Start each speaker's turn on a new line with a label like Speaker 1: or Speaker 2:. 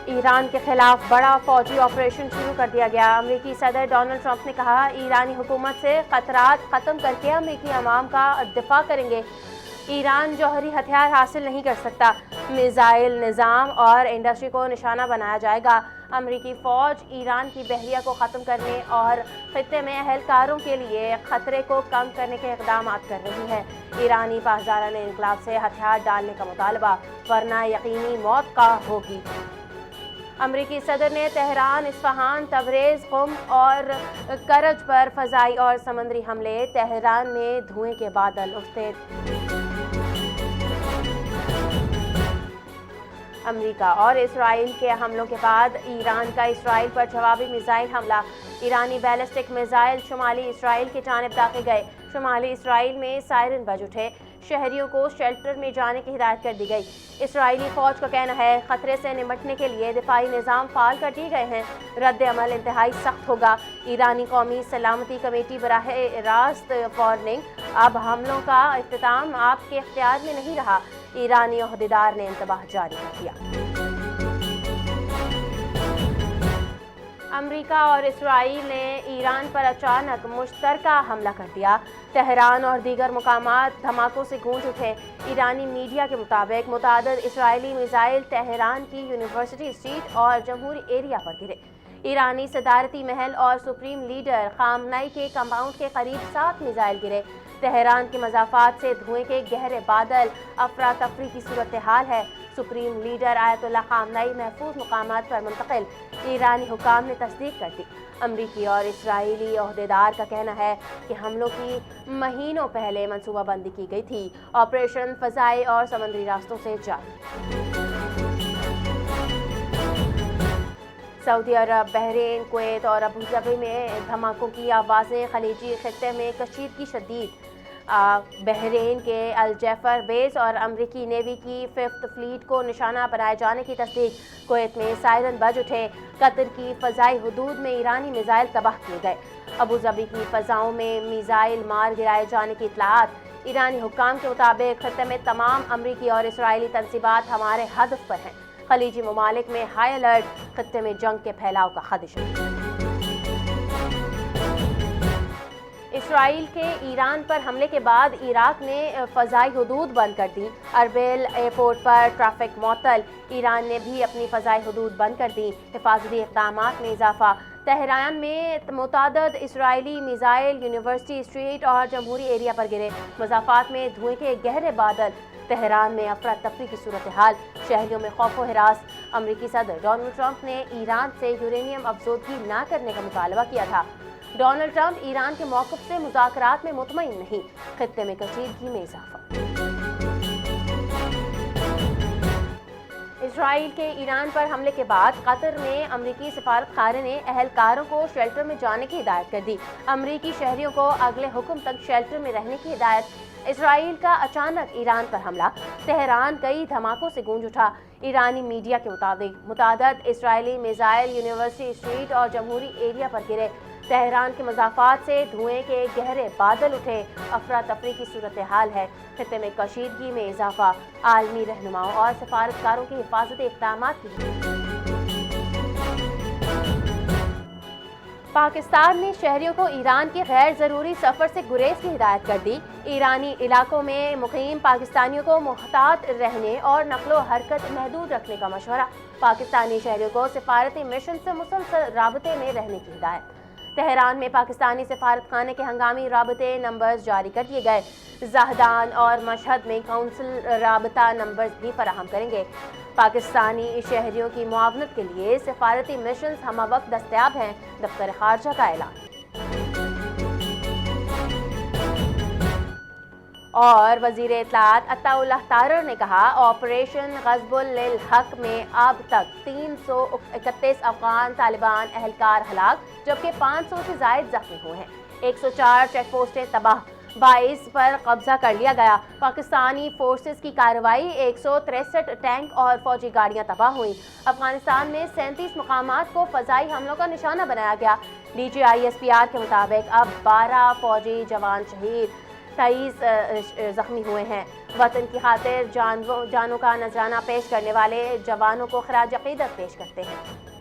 Speaker 1: ایران کے خلاف بڑا فوجی آپریشن شروع کر دیا گیا۔ امریکی صدر ڈونلڈ ٹرمپ نے کہا ایرانی حکومت سے خطرات ختم کر کے امریکی عوام کا دفاع کریں گے۔ ایران جوہری ہتھیار حاصل نہیں کر سکتا، میزائل نظام اور انڈسٹری کو نشانہ بنایا جائے گا۔ امریکی فوج ایران کی بحریہ کو ختم کرنے اور خطے میں اہلکاروں کے لیے خطرے کو کم کرنے کے اقدامات کر رہی ہے۔ ایرانی پاسداران انقلاب سے ہتھیار ڈالنے کا مطالبہ، ورنہ یقینی موت کا ہوگی۔ امریکی صدر نے تہران، اصفہان، تبریز، قم اور کرج پر فضائی اور سمندری حملے، تہران میں دھوئیں کے بادل اٹھتے۔ امریکہ اور اسرائیل کے حملوں کے بعد ایران کا اسرائیل پر جوابی میزائل حملہ۔ ایرانی بیلسٹک میزائل شمالی اسرائیل کی جانب داغے گئے۔ شمالی اسرائیل میں سائرن بج اٹھے، شہریوں کو شیلٹر میں جانے کی ہدایت کر دی گئی۔ اسرائیلی فوج کا کہنا ہے خطرے سے نمٹنے کے لیے دفاعی نظام فعال کر دیے گئے ہیں، رد عمل انتہائی سخت ہوگا۔ ایرانی قومی سلامتی کمیٹی براہ راست وارننگ، اب حملوں کا اختتام آپ کے اختیار میں نہیں رہا، ایرانی عہدیدار نے انتباہ جاری کر دیا۔ امریکہ اور اسرائیل نے ایران پر اچانک مشترکہ حملہ کر دیا۔ تہران اور دیگر مقامات دھماکوں سے گونج اٹھے۔ ایرانی میڈیا کے مطابق متعدد اسرائیلی میزائل تہران کی یونیورسٹی اسٹریٹ اور جمہوری ایریا پر گرے۔ ایرانی صدارتی محل اور سپریم لیڈر خامنئی کے کمپاؤنڈ کے قریب 7 میزائل گرے۔ تہران کے مضافات سے دھوئیں کے گہرے بادل، افراتفری کی صورتحال ہے۔ سپریم لیڈر آیت اللہ خامنئی محفوظ مقامات پر منتقل، ایرانی حکام نے تصدیق کر دی۔ امریکی اور اسرائیلی عہدیدار کا کہنا ہے کہ حملوں کی مہینوں پہلے منصوبہ بندی کی گئی تھی، آپریشن فضائی اور سمندری راستوں سے جاری۔ سعودی عرب، بحرین، کویت اور ابوظہبی میں دھماکوں کی آوازیں، خلیجی خطے میں کشیدگی شدید۔ بحرین کے الجیفر بیس اور امریکی نیوی کی 5th فلیٹ کو نشانہ بنائے جانے کی تصدیق۔ کویت میں سائرن بج اٹھے، قطر کی فضائی حدود میں ایرانی میزائل تباہ کیے گئے۔ ابوظہبی کی فضاؤں میں میزائل مار گرائے جانے کی اطلاعات۔ ایرانی حکام کے مطابق خطے میں تمام امریکی اور اسرائیلی تنصیبات ہمارے ہدف پر ہیں۔ خلیجی ممالک میں ہائی الرٹ، خطے میں جنگ کے پھیلاؤ کا خدشہ۔ اسرائیل کے ایران پر حملے کے بعد عراق نے فضائی حدود بند کر دی۔ اربیل ایئرپورٹ پر ٹریفک معطل، ایران نے بھی اپنی فضائی حدود بند کر دی۔ حفاظتی اقدامات میں اضافہ، تہران میں متعدد اسرائیلی میزائل یونیورسٹی اسٹریٹ اور جمہوری ایریا پر گرے۔ مضافات میں دھوئیں کے گہرے بادل، تہران میں افراتفری کی صورتحال، شہریوں میں خوف و ہراس۔ امریکی صدر ڈونلڈ ٹرمپ نے ایران سے یورینیم افزودگی نہ کرنے کا مطالبہ کیا تھا۔ ڈونلڈ ٹرمپ ایران کے موقف سے مذاکرات میں مطمئن نہیں، خطے میں کشیدگی میں اضافہ۔ اسرائیل کے ایران پر حملے کے بعد قطر میں امریکی سفارت خانے نے اہلکاروں کو شیلٹر میں جانے کی ہدایت کر دی۔ امریکی شہریوں کو اگلے حکم تک شیلٹر میں رہنے کی ہدایت۔ اسرائیل کا اچانک ایران پر حملہ، تہران کئی دھماکوں سے گونج اٹھا۔ ایرانی میڈیا کے مطابق متعدد اسرائیلی میزائل یونیورسٹی اسٹریٹ اور جمہوری ایریا پر گرے۔ تہران کے مضافات سے دھوئیں کے گہرے بادل اٹھے، افراتفری کی صورتحال ہے، خطے میں کشیدگی میں اضافہ۔ عالمی رہنماؤں اور سفارتکاروں کی حفاظتی اقدامات کی۔ پاکستان نے شہریوں کو ایران کے غیر ضروری سفر سے گریز کی ہدایت کر دی۔ ایرانی علاقوں میں مقیم پاکستانیوں کو محتاط رہنے اور نقل و حرکت محدود رکھنے کا مشورہ۔ پاکستانی شہریوں کو سفارتی مشن سے مسلسل رابطے میں رہنے کی ہدایت۔ تہران میں پاکستانی سفارت خانے کے ہنگامی رابطے نمبرز جاری کر دیے گئے۔ زاہدان اور مشہد میں کونسل رابطہ نمبرز بھی فراہم کریں گے۔ پاکستانی شہریوں کی معاونت کے لیے سفارتی مشنز ہمہ وقت دستیاب ہیں، دفتر خارجہ کا اعلان۔ اور وزیر اطلاعات عطا اللہ تارڑ نے کہا آپریشن غصب للحق میں اب تک 331 افغان طالبان اہلکار ہلاک جبکہ 500 سے زائد زخمی ہوئے ہیں۔ 104 چیک پوسٹیں تباہ، 22 پر قبضہ کر لیا گیا۔ پاکستانی فورسز کی کارروائی، 163 ٹینک اور فوجی گاڑیاں تباہ ہوئیں۔ افغانستان میں 37 مقامات کو فضائی حملوں کا نشانہ بنایا گیا۔ DGISPR کے مطابق اب 12 فوجی جوان شہید، 23 زخمی ہوئے ہیں۔ وطن کی خاطر جانوں کا نذرانہ پیش کرنے والے جوانوں کو خراج عقیدت پیش کرتے ہیں۔